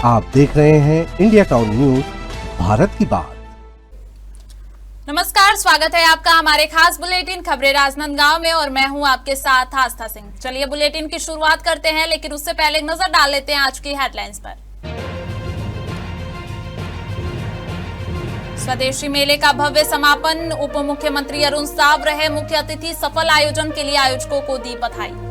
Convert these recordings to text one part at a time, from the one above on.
आप देख रहे हैं इंडिया टाउन न्यूज, भारत की बात। नमस्कार, स्वागत है आपका हमारे खास बुलेटिन खबरें राजनांदगांव में और मैं हूं आपके साथ आस्था सिंह। चलिए बुलेटिन की शुरुआत करते हैं, लेकिन उससे पहले एक नजर डाल लेते हैं आज की हेडलाइंस पर। स्वदेशी मेले का भव्य समापन, उप मुख्यमंत्री अरुण साव रहे मुख्य अतिथि। सफल आयोजन के लिए आयोजकों को दी बधाई।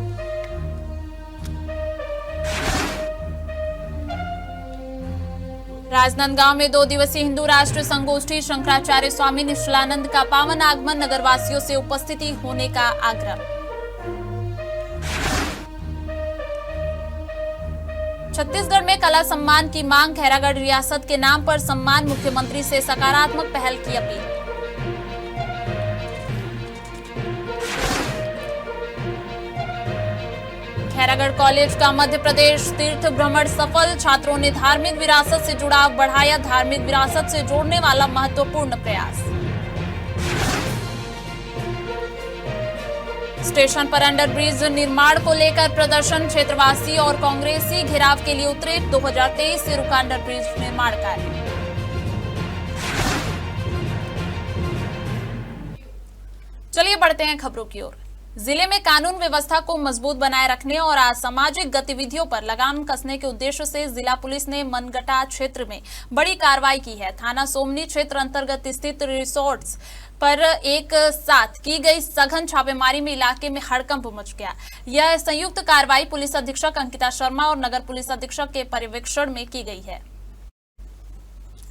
राजनांदगांव में 2 दिवसीय हिंदू राष्ट्र संगोष्ठी, शंकराचार्य स्वामी निश्चलानंद का पावन आगमन, नगरवासियों से उपस्थिति होने का आग्रह। छत्तीसगढ़ में कला सम्मान की मांग, खैरागढ़ रियासत के नाम पर सम्मान, मुख्यमंत्री से सकारात्मक पहल की अपील। खैरागढ़ कॉलेज का मध्य प्रदेश तीर्थ भ्रमण सफल, छात्रों ने धार्मिक विरासत से जुड़ाव बढ़ाया, धार्मिक विरासत से जोड़ने वाला महत्वपूर्ण प्रयास। स्टेशन पर अंडरब्रिज निर्माण को लेकर प्रदर्शन, क्षेत्रवासी और कांग्रेसी घेराव के लिए उतरे, 2023 से रुका अंडरब्रिज निर्माण कार्य। चलिए बढ़ते हैं खबरों की ओर। जिले में कानून व्यवस्था को मजबूत बनाए रखने और असामाजिक गतिविधियों पर लगाम कसने के उद्देश्य से जिला पुलिस ने मनगटा क्षेत्र में बड़ी कार्रवाई की है। थाना सोमनी क्षेत्र अंतर्गत स्थित रिसोर्ट्स पर एक साथ की गई सघन छापेमारी में इलाके में हड़कंप मच गया। यह संयुक्त कार्रवाई पुलिस अधीक्षक अंकिता शर्मा और नगर पुलिस अधीक्षक के पर्यवेक्षण में की गई है।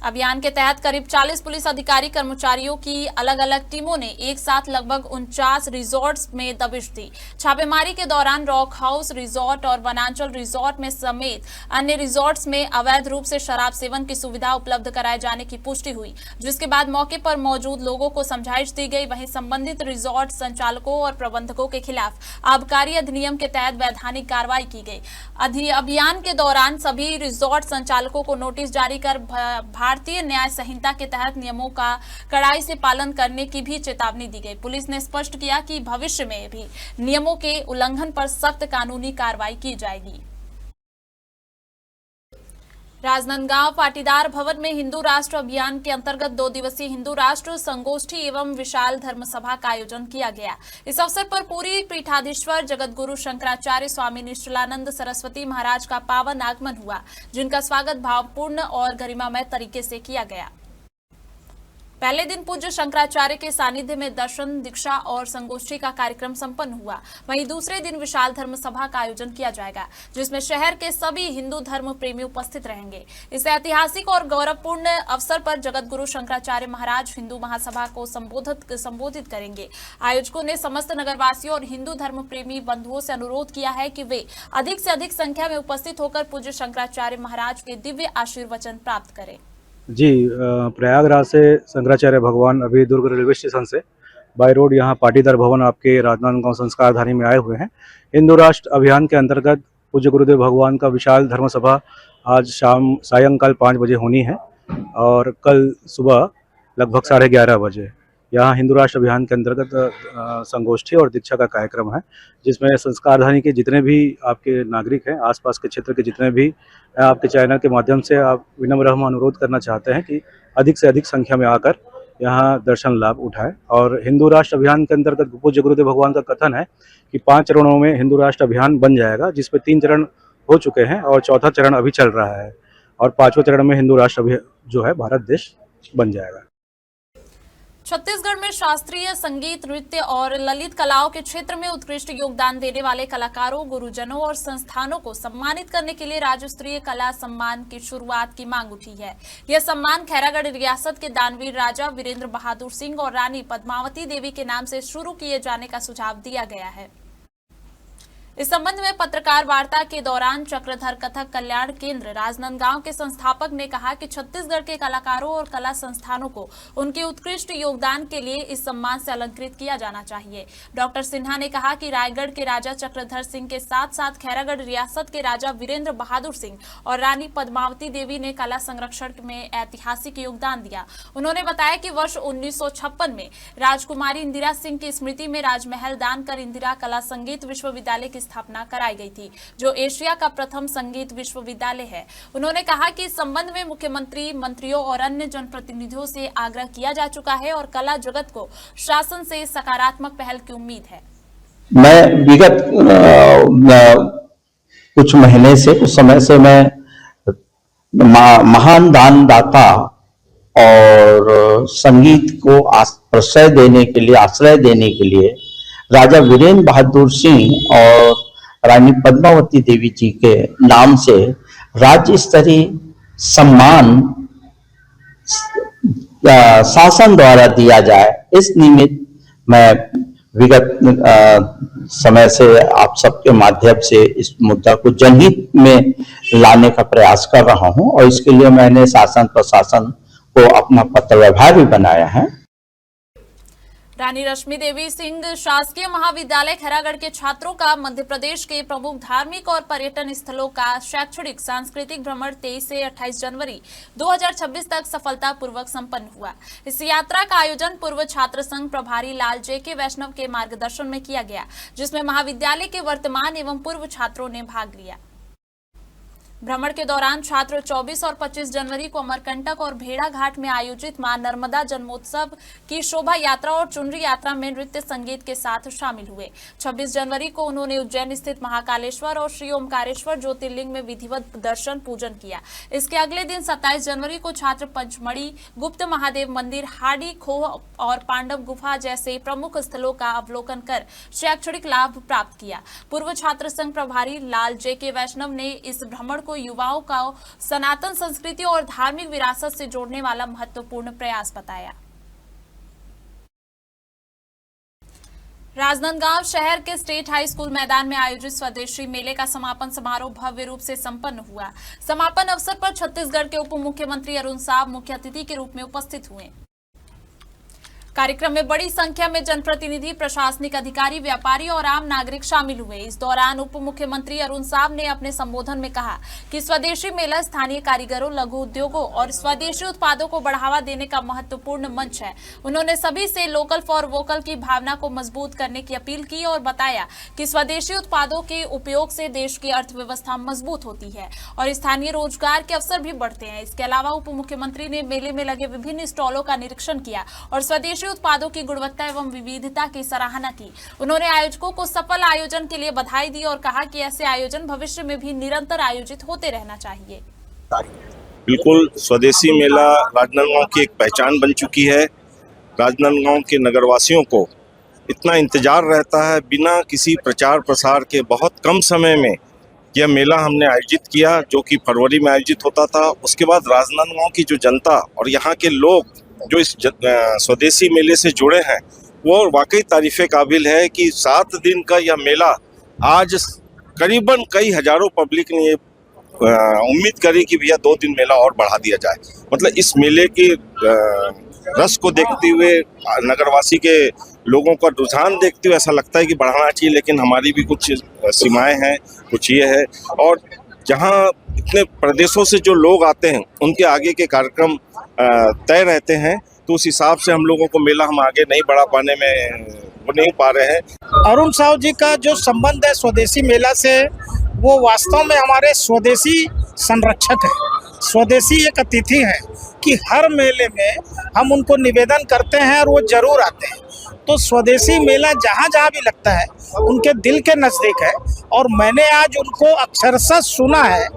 अभियान के तहत करीब 40 पुलिस अधिकारी कर्मचारियों की अलग अलग टीमों ने एक साथ लगभग 49 रिजॉर्ट्स में दबिश दी। छापेमारी के दौरान रॉक हाउस रिजॉर्ट और वनांचल रिजॉर्ट में समेत अन्य रिजॉर्ट्स में अवैध रूप से शराब सेवन की सुविधा उपलब्ध कराए जाने की पुष्टि हुई, जिसके बाद मौके पर मौजूद लोगों को समझाइश दी गई। वहीं संबंधित रिजॉर्ट संचालकों और प्रबंधकों के खिलाफ आबकारी अधिनियम के तहत वैधानिक कार्रवाई की गई। अभियान के दौरान सभी रिजॉर्ट संचालकों को नोटिस जारी कर भारतीय न्याय संहिता के तहत नियमों का कड़ाई से पालन करने की भी चेतावनी दी गई। पुलिस ने स्पष्ट किया कि भविष्य में भी नियमों के उल्लंघन पर सख्त कानूनी कार्रवाई की जाएगी। राजनांदगांव पाटीदार भवन में हिंदू राष्ट्र अभियान के अंतर्गत 2 दिवसीय हिंदू राष्ट्र संगोष्ठी एवं विशाल धर्म सभा का आयोजन किया गया। इस अवसर पर पूरी पीठाधीश्वर जगतगुरु शंकराचार्य स्वामी निश्चलानंद सरस्वती महाराज का पावन आगमन हुआ, जिनका स्वागत भावपूर्ण और गरिमामय तरीके से किया गया। पहले दिन पूज्य शंकराचार्य के सानिध्य में दर्शन, दीक्षा और संगोष्ठी का कार्यक्रम संपन्न हुआ। वहीं दूसरे दिन विशाल धर्म सभा का आयोजन किया जाएगा, जिसमें शहर के सभी हिंदू धर्म प्रेमी उपस्थित रहेंगे। इस ऐतिहासिक और गौरवपूर्ण अवसर पर जगतगुरु शंकराचार्य महाराज हिंदू महासभा को संबोधित करेंगे। आयोजकों ने समस्त नगरवासियों और हिंदू धर्म प्रेमी बंधुओं से अनुरोध किया है कि वे अधिक से अधिक संख्या में उपस्थित होकर पूज्य शंकराचार्य महाराज के दिव्य आशीर्वचन प्राप्त करें। जी, प्रयागराज से शंकराचार्य भगवान अभी दुर्ग रेलवे स्टेशन से बाय रोड यहाँ पाटीदार भवन आपके राजनांदगांव संस्कारधानी में आए हुए हैं। हिंदू राष्ट्र अभियान के अंतर्गत पूज्य गुरुदेव भगवान का विशाल धर्म सभा आज सायंकाल 5 बजे होनी है और कल सुबह लगभग 11:30 बजे यहाँ हिंदू राष्ट्र अभियान के अंतर्गत संगोष्ठी और दीक्षा का कार्यक्रम है, जिसमें संस्कारधानी के जितने भी आपके नागरिक हैं, आसपास के क्षेत्र के जितने भी आपके चैनल के माध्यम से आप विनम्र हम अनुरोध करना चाहते हैं कि अधिक से अधिक संख्या में आकर यहाँ दर्शन लाभ उठाएं। और हिंदू राष्ट्र अभियान के अंतर्गत पूज्य गुरुदेव भगवान का कथन है कि 5 चरणों में हिंदू राष्ट्र अभियान बन जाएगा, जिसमें 3 चरण हो चुके हैं और 4था चरण अभी चल रहा है और 5वें चरण में हिंदू राष्ट्र अभियान जो है भारत देश बन जाएगा। छत्तीसगढ़ में शास्त्रीय संगीत, नृत्य और ललित कलाओं के क्षेत्र में उत्कृष्ट योगदान देने वाले कलाकारों, गुरुजनों और संस्थानों को सम्मानित करने के लिए राज्य स्तरीय कला सम्मान की शुरुआत की मांग उठी है। यह सम्मान खैरागढ़ रियासत के दानवीर राजा वीरेंद्र बहादुर सिंह और रानी पद्मावती देवी के नाम से शुरू किए जाने का सुझाव दिया गया है। इस संबंध में पत्रकार वार्ता के दौरान चक्रधर कथक कल्याण केंद्र राजनांदगांव के संस्थापक ने कहा कि छत्तीसगढ़ के कलाकारों और कला संस्थानों को उनके उत्कृष्ट योगदान के लिए इस सम्मान से अलंकृत किया जाना चाहिए। डॉक्टर सिन्हा ने कहा कि रायगढ़ के राजा चक्रधर सिंह के साथ साथ खैरागढ़ रियासत के राजा वीरेंद्र बहादुर सिंह और रानी पद्मावती देवी ने कला संरक्षण में ऐतिहासिक योगदान दिया। उन्होंने बताया कि वर्ष 1956 में राजकुमारी इंदिरा सिंह की स्मृति में राजमहल दान कर इंदिरा कला संगीत विश्वविद्यालय की स्थापना कराई गई थी, जो एशिया का प्रथम संगीत विश्वविद्यालय है। उन्होंने कहा कि इस संबंध में मुख्यमंत्री, मंत्रियों और अन्य जनप्रतिनिधियों से आग्रह किया जा चुका है और कला जगत को शासन से सकारात्मक पहल की उम्मीद है। मैं विगत कुछ महीने से, कुछ समय से मैं महान दानदाता और संगीत को आश्रय देने के लिए राजा वीरेंद्र बहादुर सिंह और रानी पद्मावती देवी जी के नाम से राज्य स्तरीय सम्मान शासन द्वारा दिया जाए, इस निमित्त मैं विगत समय से आप सबके माध्यम से इस मुद्दा को जनहित में लाने का प्रयास कर रहा हूं और इसके लिए मैंने शासन प्रशासन को अपना पत्र व्यवहार भी बनाया है। रानी रश्मि देवी सिंह शासकीय महाविद्यालय खैरागढ़ के छात्रों का मध्य प्रदेश के प्रमुख धार्मिक और पर्यटन स्थलों का शैक्षणिक सांस्कृतिक भ्रमण 23 से 28 जनवरी 2026 तक सफलतापूर्वक संपन्न हुआ। इस यात्रा का आयोजन पूर्व छात्र संघ प्रभारी लाल जे.के. वैष्णव के मार्गदर्शन में किया गया, जिसमें महाविद्यालय के वर्तमान एवं पूर्व छात्रों ने भाग लिया। भ्रमण के दौरान छात्र 24 और 25 जनवरी को अमरकंटक और भेड़ा घाट में आयोजित मां नर्मदा जन्मोत्सव की शोभा यात्रा और चुनरी यात्रा में नृत्य संगीत के साथ शामिल हुए। 26 जनवरी को उन्होंने उज्जैन स्थित महाकालेश्वर और श्री ओमकारेश्वर ज्योतिर्लिंग में विधिवत दर्शन पूजन किया। इसके अगले दिन 27 जनवरी को छात्र पंचमढ़ी, गुप्त महादेव मंदिर, हाड़ी खोह और पांडव गुफा जैसे प्रमुख स्थलों का अवलोकन कर शैक्षणिक लाभ प्राप्त किया। पूर्व छात्र संघ प्रभारी लाल जे.के. वैष्णव ने इस भ्रमण युवाओं का सनातन संस्कृति और धार्मिक विरासत से जोड़ने वाला महत्वपूर्ण प्रयास बताया। राजनांदगांव शहर के स्टेट हाई स्कूल मैदान में आयोजित स्वदेशी मेले का समापन समारोह भव्य रूप से संपन्न हुआ। समापन अवसर पर छत्तीसगढ़ के उप मुख्यमंत्री अरुण साव मुख्य अतिथि के रूप में उपस्थित हुए। कार्यक्रम में बड़ी संख्या में जनप्रतिनिधि, प्रशासनिक अधिकारी, व्यापारी और आम नागरिक शामिल हुए। इस दौरान उप मुख्यमंत्री अरुण साव ने अपने संबोधन में कहा कि स्वदेशी मेला स्थानीय कारीगरों, लघु उद्योगों और स्वदेशी उत्पादों को बढ़ावा देने का महत्वपूर्ण मंच है। उन्होंने सभी से लोकल फॉर वोकल की भावना को मजबूत करने की अपील की और बताया कि स्वदेशी उत्पादों के उपयोग से देश की अर्थव्यवस्था मजबूत होती है और स्थानीय रोजगार के अवसर भी बढ़ते हैं। इसके अलावा उप मुख्यमंत्री ने मेले में लगे विभिन्न स्टॉलों का निरीक्षण किया और स्वदेशी उत्पादों की गुणवत्ता एवं विविधता की सराहना की। उन्होंने आयोजकों को सफल आयोजन के लिए बधाई दी और कहा कि ऐसे आयोजन भविष्य में भी निरंतर आयोजित होते रहना चाहिए। बिल्कुल, स्वदेशी मेला राजनांदगांव की एक पहचान बन चुकी है। राजनांदगांव के नगरवासियों को इतना इंतजार रहता है, बिना किसी प्रचार प्रसार के बहुत कम समय में यह मेला हमने आयोजित किया, जो कि फरवरी में आयोजित होता था। उसके बाद राजनांदगांव की जो जनता और यहाँ के लोग जो इस स्वदेशी मेले से जुड़े हैं, वो वाकई तारीफ़े काबिल है कि 7 दिन का यह मेला आज करीबन कई हजारों पब्लिक ने ये उम्मीद करी कि भैया 2 दिन मेला और बढ़ा दिया जाए। मतलब इस मेले के रस को देखते हुए, नगरवासी के लोगों का रुझान देखते हुए ऐसा लगता है कि बढ़ाना चाहिए, लेकिन हमारी भी कुछ सीमाएं हैं, कुछ ये है। और जहाँ इतने प्रदेशों से जो लोग आते हैं, उनके आगे के कार्यक्रम तय रहते हैं, तो उस हिसाब से हम लोगों को मेला हम आगे नहीं बढ़ा पाने में वो नहीं पा रहे हैं। अरुण साव जी का जो संबंध है स्वदेशी मेला से, वो वास्तव में हमारे स्वदेशी संरक्षक है, स्वदेशी एक अतिथि है कि हर मेले में हम उनको निवेदन करते हैं और वो जरूर आते हैं। तो स्वदेशी मेला जहाँ जहाँ भी लगता है उनके दिल के नज़दीक है और मैंने आज उनको अक्षरशः सुना है।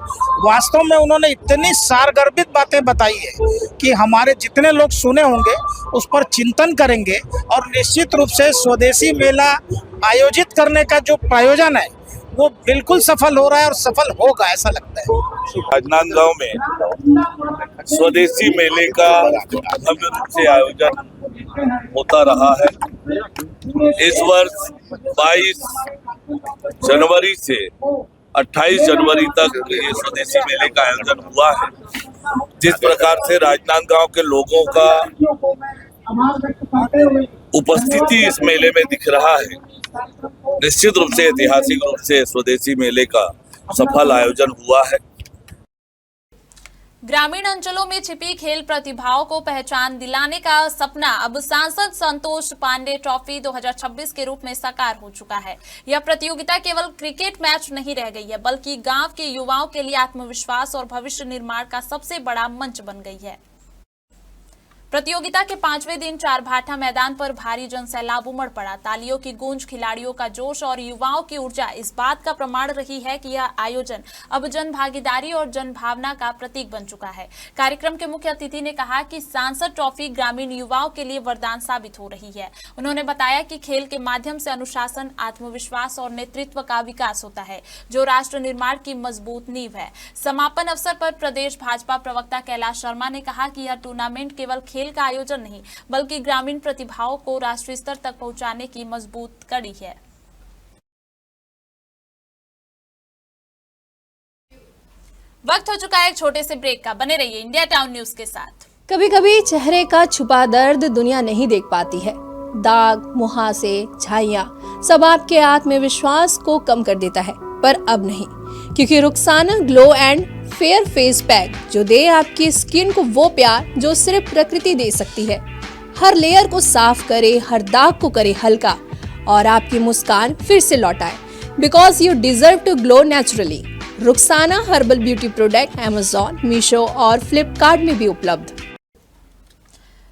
वास्तव में उन्होंने इतनी सारगर्भित बातें बताई है कि हमारे जितने लोग सुने होंगे उस पर चिंतन करेंगे और निश्चित रूप से स्वदेशी मेला आयोजित करने का जो प्रायोजन है वो बिल्कुल सफल हो रहा है और सफल होगा, ऐसा लगता है। राजनांदगांव में स्वदेशी मेले का भव्य रूप से आयोजन होता रहा है। इस वर्ष 22 जनवरी से 28 जनवरी तक ये स्वदेशी मेले का आयोजन हुआ है। जिस प्रकार से राजनांदगांव के लोगों का उपस्थिति इस मेले में दिख रहा है, निश्चित रूप से ऐतिहासिक रूप से स्वदेशी मेले का सफल आयोजन हुआ है। ग्रामीण अंचलों में छिपी खेल प्रतिभाओं को पहचान दिलाने का सपना अब सांसद संतोष पांडे ट्रॉफी 2026 के रूप में साकार हो चुका है। यह प्रतियोगिता केवल क्रिकेट मैच नहीं रह गई है, बल्कि गांव के युवाओं के लिए आत्मविश्वास और भविष्य निर्माण का सबसे बड़ा मंच बन गई है। प्रतियोगिता के 5वें दिन चारभाठा मैदान पर भारी जनसैलाब उमड़ पड़ा। तालियों की गूंज, खिलाड़ियों का जोश और युवाओं की ऊर्जा इस बात का प्रमाण रही है कि यह आयोजन अब जन भागीदारी और जन भावना का प्रतीक बन चुका है। कार्यक्रम के मुख्य अतिथि ने कहा कि सांसद ट्रॉफी ग्रामीण युवाओं के लिए वरदान साबित हो रही है। उन्होंने बताया कि खेल के माध्यम से अनुशासन, आत्मविश्वास और नेतृत्व का विकास होता है, जो राष्ट्र निर्माण की मजबूत नींव है। समापन अवसर पर प्रदेश भाजपा प्रवक्ता कैलाश शर्मा ने कहा कि यह टूर्नामेंट केवल खेल का आयोजन नहीं, बल्कि ग्रामीण प्रतिभाओं को राष्ट्रीय स्तर तक पहुंचाने की मजबूत कड़ी है। वक्त हो चुका है एक छोटे से ब्रेक का। बने रहिए इंडिया टाउन न्यूज के साथ। कभी कभी चेहरे का छुपा दर्द दुनिया नहीं देख पाती है। दाग, मुहासे, झाइयां सब आपके आत्मविश्वास को कम कर देता है, पर अब नहीं, क्योंकि Rukhsana glow and fair face pack जो दे आपकी स्किन को वो प्यार जो सिर्फ प्रकृति दे सकती है। हर लेयर को साफ करे, हर दाग को करे हल्का और आपकी मुस्कान फिर से लौटाए। Because you deserve to glow naturally. Rukhsana herbal beauty product Amazon, Meesho और फ्लिपकार्ट में भी उपलब्ध।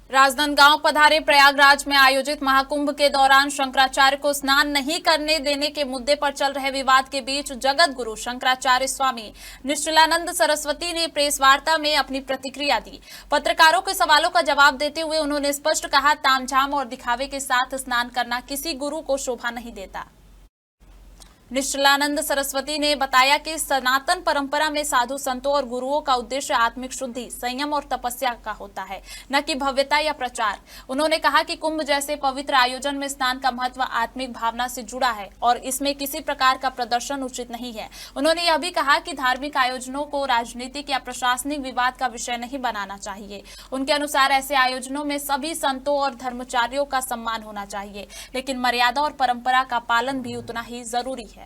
राजनांदगांव पधारे प्रयागराज में आयोजित महाकुंभ के दौरान शंकराचार्य को स्नान नहीं करने देने के मुद्दे पर चल रहे विवाद के बीच जगत गुरु शंकराचार्य स्वामी निश्चलानंद सरस्वती ने प्रेस वार्ता में अपनी प्रतिक्रिया दी। पत्रकारों के सवालों का जवाब देते हुए उन्होंने स्पष्ट कहा, तामझाम और दिखावे के साथ स्नान करना किसी गुरु को शोभा नहीं देता। निश्चलानंद सरस्वती ने बताया कि सनातन परंपरा में साधु संतों और गुरुओं का उद्देश्य आत्मिक शुद्धि, संयम और तपस्या का होता है, न कि भव्यता या प्रचार। उन्होंने कहा कि कुंभ जैसे पवित्र आयोजन में स्नान का महत्व आत्मिक भावना से जुड़ा है और इसमें किसी प्रकार का प्रदर्शन उचित नहीं है। उन्होंने यह भी कहा कि धार्मिक आयोजनों को राजनीतिक या प्रशासनिक विवाद का विषय नहीं बनाना चाहिए। उनके अनुसार ऐसे आयोजनों में सभी संतों और धर्माचार्यों का सम्मान होना चाहिए, लेकिन मर्यादा और परंपरा का पालन भी उतना ही जरूरी है।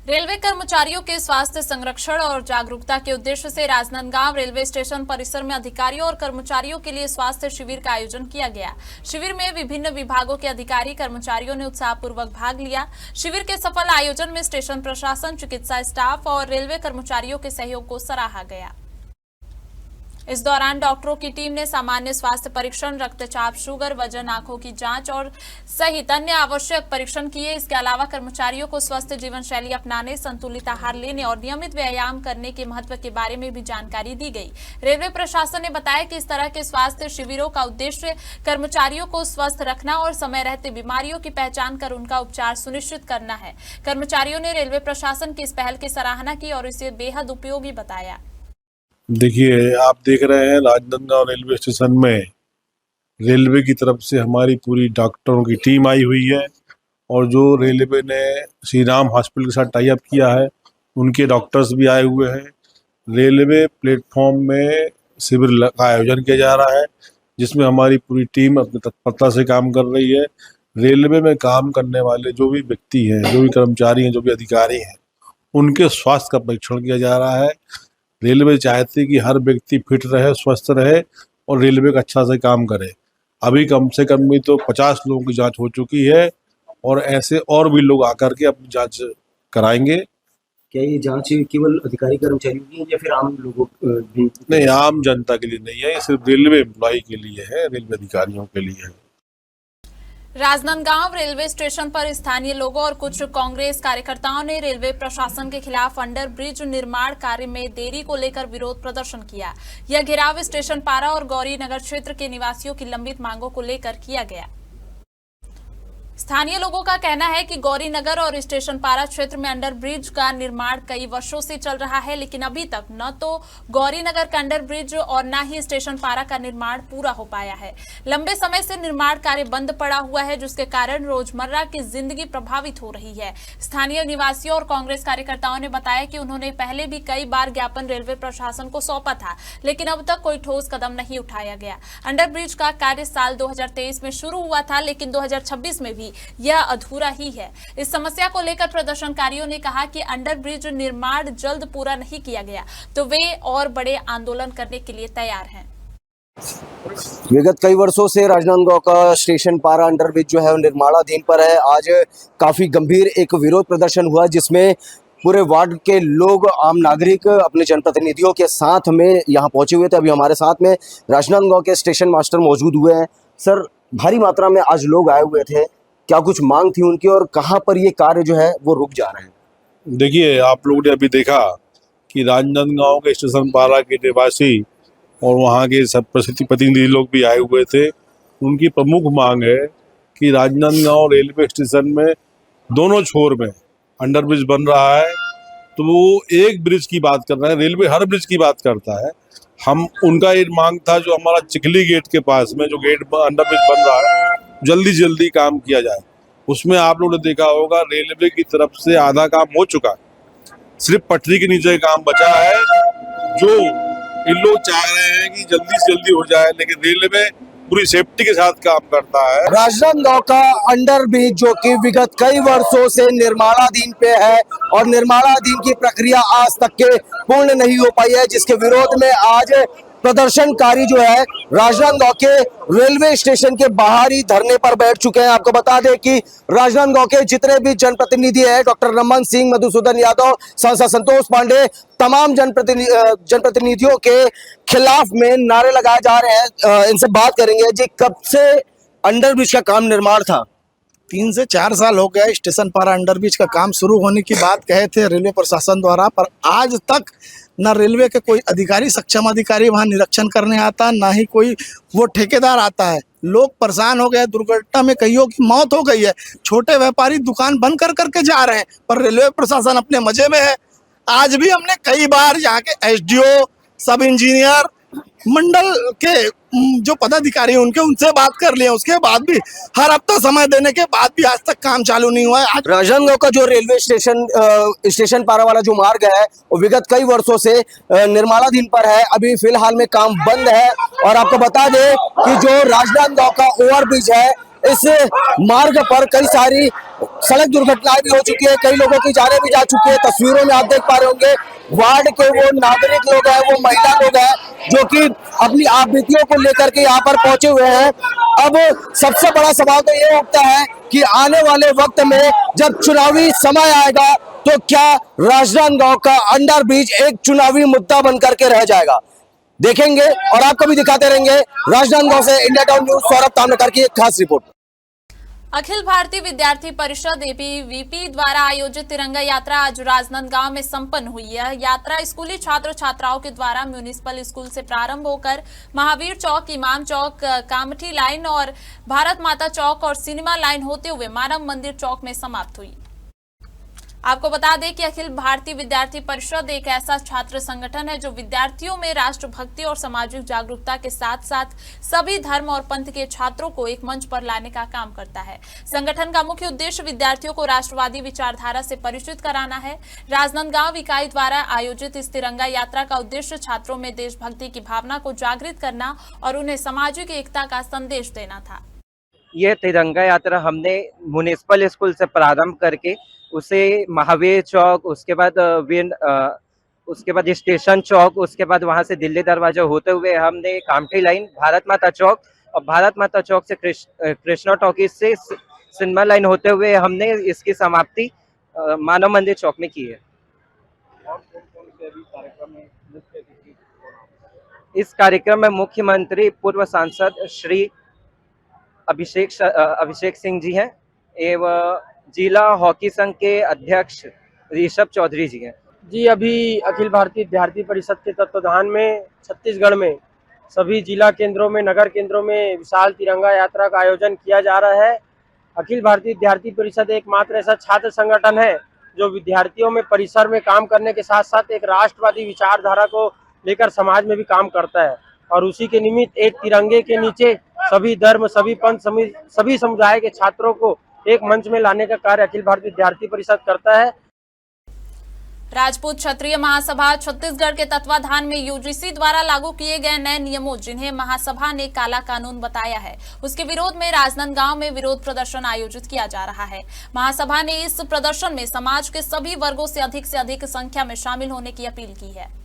रेलवे कर्मचारियों के स्वास्थ्य संरक्षण और जागरूकता के उद्देश्य से राजनांदगांव रेलवे स्टेशन परिसर में अधिकारियों और कर्मचारियों के लिए स्वास्थ्य शिविर का आयोजन किया गया। शिविर में विभिन्न विभागों के अधिकारी कर्मचारियों ने उत्साहपूर्वक भाग लिया। शिविर के सफल आयोजन में स्टेशन प्रशासन, चिकित्सा स्टाफ और रेलवे कर्मचारियों के सहयोग को सराहा गया। इस दौरान डॉक्टरों की टीम ने सामान्य स्वास्थ्य परीक्षण, रक्तचाप, शुगर, वजन, आंखों की जांच और सहित अन्य आवश्यक परीक्षण किए। इसके अलावा कर्मचारियों को स्वस्थ जीवन शैली अपनाने, संतुलित आहार लेने और नियमित व्यायाम करने के महत्व के बारे में भी जानकारी दी गई। रेलवे प्रशासन ने बताया कि इस तरह के स्वास्थ्य शिविरों का उद्देश्य कर्मचारियों को स्वस्थ रखना और समय रहते बीमारियों की पहचान कर उनका उपचार सुनिश्चित करना है। कर्मचारियों ने रेलवे प्रशासन की इस पहल की सराहना की और इसे बेहद उपयोगी बताया। देखिए, आप देख रहे हैं राजनांदगांव रेलवे स्टेशन में रेलवे की तरफ से हमारी पूरी डॉक्टरों की टीम आई हुई है और जो रेलवे ने श्री राम हॉस्पिटल के साथ टाई अप किया है उनके डॉक्टर्स भी आए हुए हैं। रेलवे प्लेटफॉर्म में शिविर का आयोजन किया जा रहा है जिसमें हमारी पूरी टीम अपनी तत्परता से काम कर रही है। रेलवे में काम करने वाले जो भी व्यक्ति हैं, जो भी कर्मचारी हैं, जो भी अधिकारी हैं, उनके स्वास्थ्य का परीक्षण किया जा रहा है। रेलवे चाहती है कि हर व्यक्ति फिट रहे, स्वस्थ रहे और रेलवे का अच्छा से काम करे। अभी कम से कम भी तो 50 लोगों की जांच हो चुकी है और ऐसे और भी लोग आकर के अपनी जांच कराएंगे। क्या ये जांच केवल अधिकारी कर्मचारियों की है या फिर आम लोगों भी? नहीं, आम जनता के लिए नहीं है, ये सिर्फ रेलवे एम्प्लॉय के लिए है, रेलवे अधिकारियों के लिए है। राजनांदगांव रेलवे स्टेशन पर स्थानीय लोगों और कुछ कांग्रेस कार्यकर्ताओं ने रेलवे प्रशासन के खिलाफ अंडर ब्रिज निर्माण कार्य में देरी को लेकर विरोध प्रदर्शन किया। यह घेराव स्टेशन पारा और गौरी नगर क्षेत्र के निवासियों की लंबित मांगों को लेकर किया गया। स्थानीय लोगों का कहना है कि गौरी नगर और स्टेशन पारा क्षेत्र में अंडर ब्रिज का निर्माण कई वर्षों से चल रहा है, लेकिन अभी तक न तो गौरी नगर का अंडर ब्रिज और न ही स्टेशन पारा का निर्माण पूरा हो पाया है। लंबे समय से निर्माण कार्य बंद पड़ा हुआ है, जिसके कारण रोजमर्रा की जिंदगी प्रभावित हो रही है। स्थानीय निवासियों और कांग्रेस कार्यकर्ताओं ने बताया कि उन्होंने पहले भी कई बार ज्ञापन रेलवे प्रशासन को सौंपा था, लेकिन अब तक कोई ठोस कदम नहीं उठाया गया। अंडर ब्रिज का कार्य साल 2023 में शुरू हुआ था, लेकिन 2026 में भी भी यह अधूरा ही है। इस समस्या को लेकर प्रदर्शनकारियों ने कहा कि अंडरब्रिज निर्माण जल्द पूरा नहीं किया गया तो वे और बड़े आंदोलन करने के लिए तैयार हैं। विगत कई वर्षों से राजनांदगांव का स्टेशन पारा अंडरब्रिज जो है वो निर्माणाधीन पर है। आज काफी गंभीर एक विरोध प्रदर्शन हुआ जिसमें पूरे वार्ड के लोग, आम नागरिक अपने जनप्रतिनिधियों के साथ में यहाँ पहुंचे हुए थे। अभी हमारे साथ में राजनांदगांव के स्टेशन मास्टर मौजूद हुए हैं। सर, भारी मात्रा में आज लोग आए हुए थे, क्या कुछ मांग थी उनकी और कहाँ पर ये कार्य जो है वो रुक जा रहे हैं? देखिए, आप लोगों ने अभी देखा कि राजनांदगांव के स्टेशन पारा के निवासी और वहाँ के सब प्रतिनिधि लोग भी आए हुए थे। उनकी प्रमुख मांग है कि राजनांदगांव रेलवे स्टेशन में दोनों छोर में अंडरब्रिज बन रहा है, तो वो एक ब्रिज की बात कर रहे हैं, रेलवे हर ब्रिज की बात करता है। हम उनका एक मांग था जो हमारा चिखली गेट के पास में जो गेट अंडरब्रिज बन रहा है, जल्दी जल्दी काम किया जाए। उसमें आप लोगों ने देखा होगा रेलवे की तरफ से आधा काम हो चुका है, सिर्फ पटरी के नीचे काम बचा है जो इन लोग चाह रहे हैं कि जल्दी से जल्दी हो जाए, लेकिन रेलवे पूरी सेफ्टी के साथ काम करता है। राजनांदगांव का अंडरब्रिज जो कि विगत कई वर्षों से निर्माणाधीन पे है और निर्माणाधीन की प्रक्रिया आज तक के पूर्ण नहीं हो पाई है, जिसके विरोध में आज प्रदर्शनकारी जो है राजनांदगांव के रेलवे स्टेशन के बाहर ही धरने पर बैठ चुके हैं। आपको बता दें कि राजनांदगांव के जितने भी जनप्रतिनिधि हैं, डॉक्टर रमन सिंह, मधुसूदन यादव, सांसद संतोष पांडे, तमाम जनप्रतिनिधियों के खिलाफ में नारे लगाए जा रहे हैं। इनसे बात करेंगे जी, कब से अंडरब्रिज का काम निर्माण था? 3 से 4 साल हो गया स्टेशन पारा अंडरब्रिज का काम शुरू होने की बात कहे थे रेलवे प्रशासन द्वारा, पर आज तक न रेलवे के कोई अधिकारी, सक्षम अधिकारी वहां निरीक्षण करने आता, ना ही कोई वो ठेकेदार आता है। लोग परेशान हो गए, दुर्घटना में कईयों की मौत हो गई है। छोटे व्यापारी दुकान बंद कर करके जा रहे हैं, पर रेलवे प्रशासन अपने मजे में है। आज भी हमने कई बार यहाँ के एसडीओ, सब इंजीनियर, मंडल के जो पदाधिकारी उनके उनसे बात कर लिए, उसके बाद भी हर हफ्ता समय देने के बाद भी आज तक काम चालू नहीं हुआ है। राजनांदगांव का जो रेलवे स्टेशन पारा वाला जो मार्ग है वो विगत कई वर्षों से निर्माणाधीन पर है, अभी फिलहाल में काम बंद है। और आपको बता दें कि जो राजनांदगांव का ओवरब्रिज है, इस मार्ग पर कई सारी सड़क दुर्घटनाएं भी हो चुकी है, कई लोगों की जानें भी जा चुकी है। तस्वीरों में आप देख पा रहे होंगे वार्ड के वो नागरिक लोग हैं, वो महिला लोग हैं जो कि अपनी आपबीतियों को लेकर के यहाँ पर पहुंचे हुए हैं। अब सबसे बड़ा सवाल तो ये उठता है कि आने वाले वक्त में जब चुनावी समय आएगा तो क्या राजनांदगांव का अंडरब्रिज एक चुनावी मुद्दा बनकर के रह जाएगा? देखेंगे और आपको भी दिखाते रहेंगे। राजनांदगांव से India town news Saurabh Tamrakar की एक खास रिपोर्ट। अखिल भारतीय विद्यार्थी परिषद एबीवीपी द्वारा आयोजित तिरंगा यात्रा आज राजनांदगांव में संपन्न हुई। यह यात्रा स्कूली छात्र छात्राओं के द्वारा म्यूनिसिपल स्कूल से प्रारंभ होकर महावीर चौक, इमाम चौक, कामठी लाइन और भारत माता चौक और सिनेमा लाइन होते हुए मानव मंदिर चौक में समाप्त हुई। आपको बता दें कि अखिल भारतीय विद्यार्थी परिषद एक ऐसा छात्र संगठन है जो विद्यार्थियों में राष्ट्रभक्ति और सामाजिक जागरूकता के साथ साथ सभी धर्म और पंथ के छात्रों को एक मंच पर लाने का काम करता है। संगठन का मुख्य उद्देश्य विद्यार्थियों को राष्ट्रवादी विचारधारा से परिचित कराना है। राजनांदगांव इकाई द्वारा आयोजित इस तिरंगा यात्रा का उद्देश्य छात्रों में देशभक्ति की भावना को जागृत करना और उन्हें सामाजिक एकता का संदेश देना था। ये तिरंगा यात्रा हमने म्युनिसिपल स्कूल से प्रारंभ करके उसे महावीर चौक, उसके बाद स्टेशन चौक, उसके बाद वहां से दिल्ली दरवाजा होते हुए हमने कामठी लाइन, भारत माता चौक और भारत माता चौक से कृष्णा टॉकीज से सिनेमा लाइन होते हुए हमने इसकी समाप्ति मानव मंदिर चौक में की है। इस कार्यक्रम में मुख्यमंत्री पूर्व सांसद श्री अभिषेक सिंह जी हैं एवं जिला हॉकी संघ के अध्यक्ष ऋषभ चौधरी जी हैं। जी, अभी अखिल भारतीय विद्यार्थी परिषद के तत्वाधान में छत्तीसगढ़ में सभी जिला केंद्रों में, नगर केंद्रों में विशाल तिरंगा यात्रा का आयोजन किया जा रहा है। अखिल भारतीय विद्यार्थी परिषद एकमात्र ऐसा छात्र संगठन है जो विद्यार्थियों में परिसर में काम करने के साथ साथ एक राष्ट्रवादी विचारधारा को लेकर समाज में भी काम करता है और उसी के निमित्त एक तिरंगे के नीचे सभी धर्म, सभी पंथ, सभी समुदाय के छात्रों को एक मंच में लाने का कार्य अखिल भारतीय विद्यार्थी परिषद करता है। राजपूत क्षत्रिय महासभा छत्तीसगढ़ के तत्वाधान में यूजीसी द्वारा लागू किए गए नए नियमों, जिन्हें महासभा ने काला कानून बताया है, उसके विरोध में राजनांदगांव में विरोध प्रदर्शन आयोजित किया जा रहा है। महासभा ने इस प्रदर्शन में समाज के सभी वर्गों से अधिक संख्या में शामिल होने की अपील की है।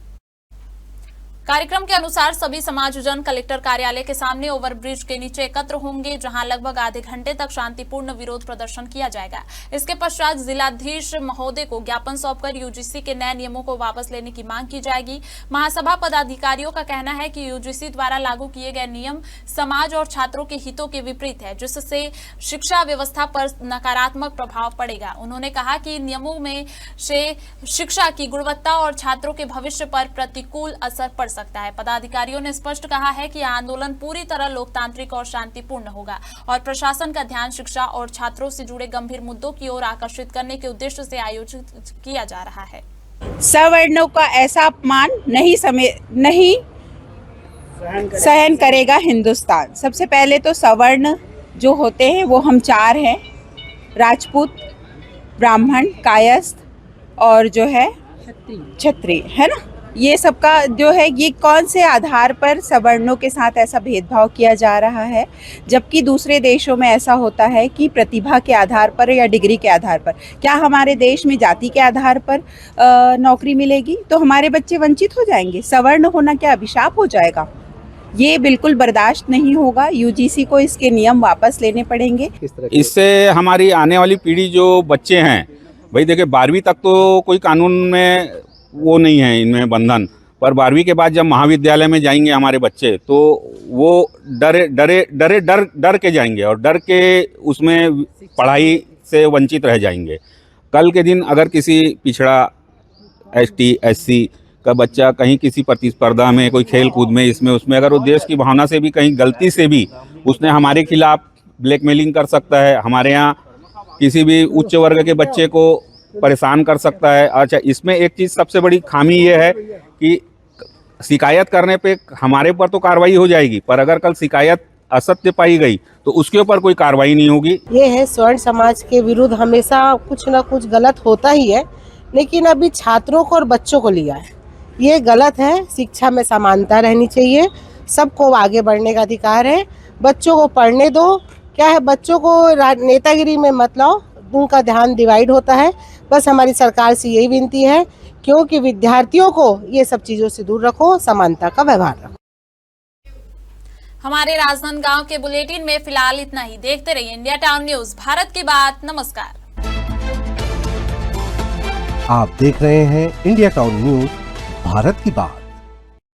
कार्यक्रम के अनुसार सभी समाजजन कलेक्टर कार्यालय के सामने ओवरब्रिज के नीचे एकत्र होंगे, जहां लगभग आधे घंटे तक शांतिपूर्ण विरोध प्रदर्शन किया जाएगा। इसके पश्चात जिलाधीश महोदय को ज्ञापन सौंपकर यूजीसी के नए नियमों को वापस लेने की मांग की जाएगी। महासभा पदाधिकारियों का कहना है कि यूजीसी द्वारा लागू किए गए नियम समाज और छात्रों के हितों के विपरीत है, जिससे शिक्षा व्यवस्था पर नकारात्मक प्रभाव पड़ेगा। उन्होंने कहा कि नियमों में से शिक्षा की गुणवत्ता और छात्रों के भविष्य पर प्रतिकूल असर पड़ सकता है। पदाधिकारियों ने स्पष्ट कहा है कि आंदोलन पूरी तरह लोकतांत्रिक और शांतिपूर्ण होगा और प्रशासन का ध्यान शिक्षा और छात्रों से जुड़े गंभीर मुद्दों की ओर आकर्षित करने के उद्देश्य से आयोजित किया जा रहा है। सवर्णों का ऐसा अपमान नहीं सहन करेगा हिंदुस्तान। सबसे पहले तो सवर्ण जो होते हैं वो हम 4 हैं, राजपूत, ब्राह्मण, कायस्थ और जो है क्षत्रिय, है ना। ये सबका जो है, ये कौन से आधार पर सवर्णों के साथ ऐसा भेदभाव किया जा रहा है, जबकि दूसरे देशों में ऐसा होता है कि प्रतिभा के आधार पर या डिग्री के आधार पर। क्या हमारे देश में जाति के आधार पर नौकरी मिलेगी तो हमारे बच्चे वंचित हो जाएंगे? सवर्ण होना क्या अभिशाप हो जाएगा? ये बिल्कुल बर्दाश्त नहीं होगा। यूजीसी को इसके नियम वापस लेने पड़ेंगे। इससे हमारी आने वाली पीढ़ी जो बच्चे हैं, भाई देखिए 12वीं तक तो कोई कानून में वो नहीं है इनमें बंधन, पर 12वीं के बाद जब महाविद्यालय में जाएंगे हमारे बच्चे, तो वो डर के जाएंगे और डर के उसमें पढ़ाई से वंचित रह जाएंगे। कल के दिन अगर किसी पिछड़ा ST SC का बच्चा कहीं किसी प्रतिस्पर्धा में, कोई खेल कूद में, इसमें उसमें अगर वो देश की भावना से भी कहीं गलती से भी उसने हमारे खिलाफ ब्लैकमेलिंग कर सकता है, हमारे यहाँ किसी भी उच्च वर्ग के बच्चे को परेशान कर सकता है। अच्छा, इसमें एक चीज़ सबसे बड़ी खामी ये है कि शिकायत करने पे हमारे ऊपर तो कार्रवाई हो जाएगी, पर अगर कल शिकायत असत्य पाई गई तो उसके ऊपर कोई कार्रवाई नहीं होगी। ये है स्वर्ण समाज के विरुद्ध हमेशा कुछ ना कुछ गलत होता ही है, लेकिन अभी छात्रों को और बच्चों को लिया है, ये गलत है। शिक्षा में समानता रहनी चाहिए, सबको आगे बढ़ने का अधिकार है। बच्चों को पढ़ने दो। क्या है, बच्चों को नेतागिरी में मत लाओ, उनका ध्यान डिवाइड होता है। बस हमारी सरकार से यही विनती है, क्योंकि विद्यार्थियों को ये सब चीज़ों से दूर रखो, समानता का व्यवहार रखो। हमारे राजनांदगांव के बुलेटिन में फिलहाल इतना ही। देखते रहिए इंडिया टाउन न्यूज, भारत की बात। नमस्कार। आप देख रहे हैं इंडिया टाउन न्यूज, भारत की बात।